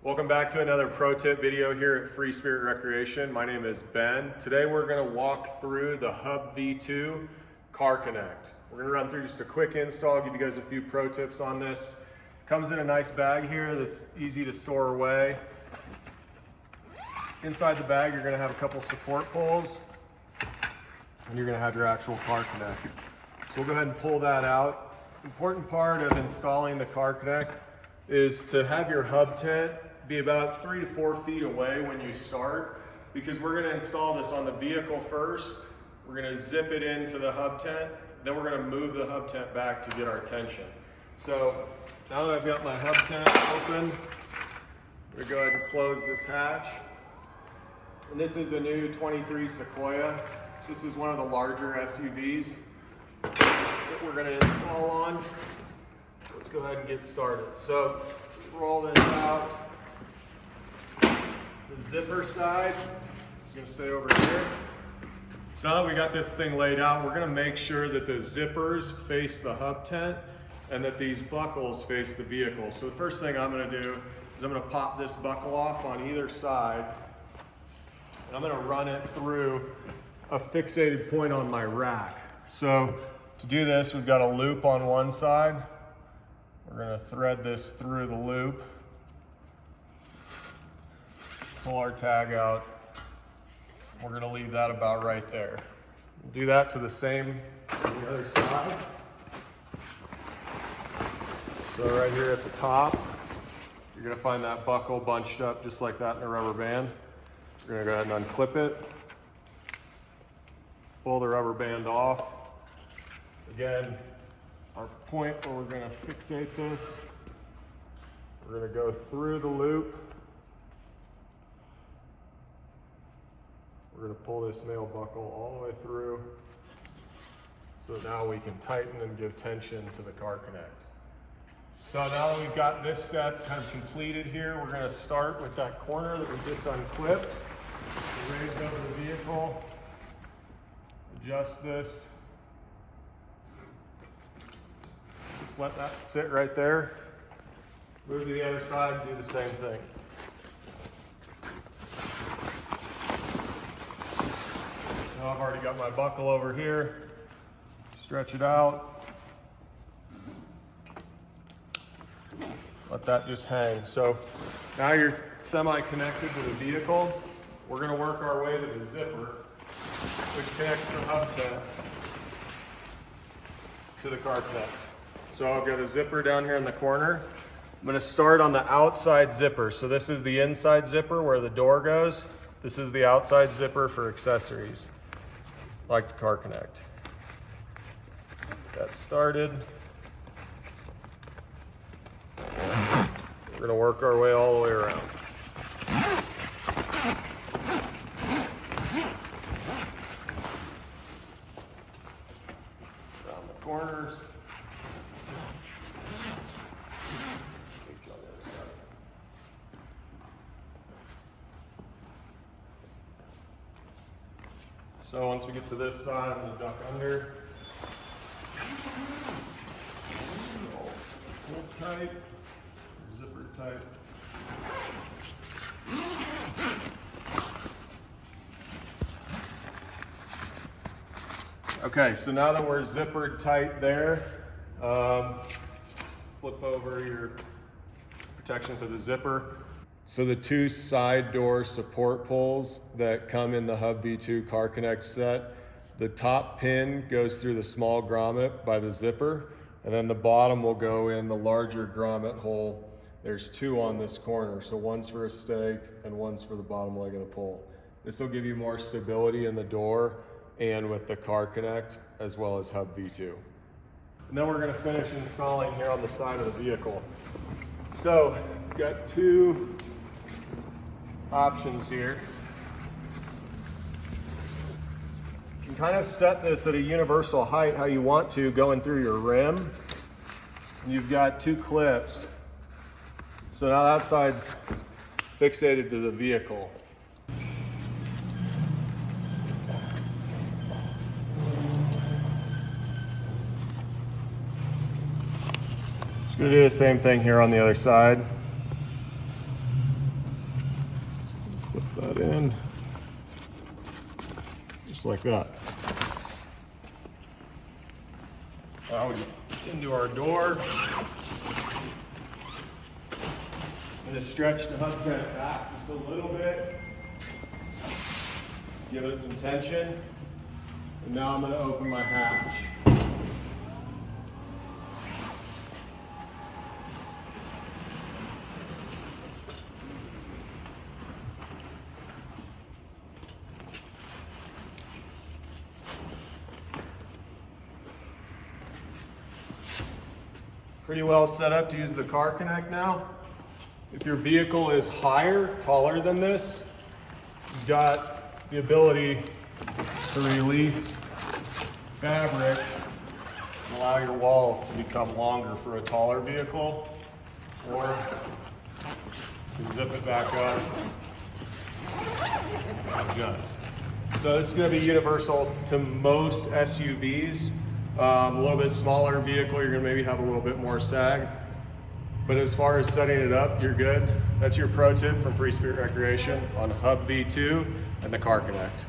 Welcome back to another pro tip video here at Free Spirit Recreation. My name is Ben. Today we're going to walk through the Hub V2 Car Connect. We're going to run through just a quick install, give you guys a few pro tips on this. Comes in a nice bag here that's easy to store away. Inside the bag you're going to have a couple support poles and you're going to have your actual Car Connect. So we'll go ahead and pull that out. Important part of installing the Car Connect is to have your hub tent be about 3 to 4 feet away when you start, because we're going to install this on the vehicle first. We're going to zip it into the hub tent, then we're going to move the hub tent back to get our tension. So now that I've got my hub tent open, I'm going to go ahead and close this hatch. And this is a new 23 Sequoia. So this is one of the larger SUVs that we're going to install on. Let's go ahead and get started. So roll this out. The zipper side is going to stay over here. So now that we got this thing laid out, we're going to make sure that the zippers face the hub tent and that these buckles face the vehicle. So the first thing I'm going to do is I'm going to pop this buckle off on either side, and I'm going to run it through a fixated point on my rack. So to do this, we've got a loop on one side. We're going to thread this through the loop, pull our tag out. We're going to leave that about right there. We'll do that to the same on the other side. So right here at the top, you're going to find that buckle bunched up just like that in a rubber band. We're going to go ahead and unclip it, pull the rubber band off. Again, our point where we're going to fixate this, we're going to go through the loop. We're going to pull this male buckle all the way through, so now we can tighten and give tension to the Car Connect. So now that we've got this set kind of completed here, we're going to start with that corner that we just unclipped. So raise over the vehicle, adjust this. Just let that sit right there. Move to the other side, do the same thing. Now I've already got my buckle over here. Stretch it out. Let that just hang. So now you're semi-connected to the vehicle. We're going to work our way to the zipper, which connects the hub tent to the Car Connect. So I've got a zipper down here in the corner. I'm going to start on the outside zipper. So this is the inside zipper where the door goes. This is the outside zipper for accessories, like the Car Connect. Got started. We're going to work our way all the way around. Around the corners. So once we get to this side, I'm going to duck under. Pull tight, zipper tight. Okay, so now that we're zippered tight there, flip over your protection for the zipper. So the two side door support poles that come in the Hub V2 Car Connect set, the top pin goes through the small grommet by the zipper, and then the bottom will go in the larger grommet hole. There's two on this corner, so one's for a stake and one's for the bottom leg of the pole. This will give you more stability in the door and with the Car Connect, as well as Hub V2. And then we're going to finish installing here on the side of the vehicle. So we've got two options here. You can kind of set this at a universal height how you want to going through your rim. And you've got two clips. So now that side's fixated to the vehicle. Just gonna do the same thing here on the other side. Slip that in, just like that. Now we get into our door. I'm going to stretch the hub tent back just a little bit. Give it some tension. And now I'm going to open my hatch. Pretty well set up to use the car connect now. If your vehicle is higher, taller than this, you've got the ability to release fabric and allow your walls to become longer for a taller vehicle, or you can zip it back up and adjust. So this is going to be universal to most SUVs. A little bit smaller vehicle, you're going to maybe have a little bit more sag. But as far as setting it up, you're good. That's your pro tip from Free Spirit Recreation on Hub V2 and the Car Connect.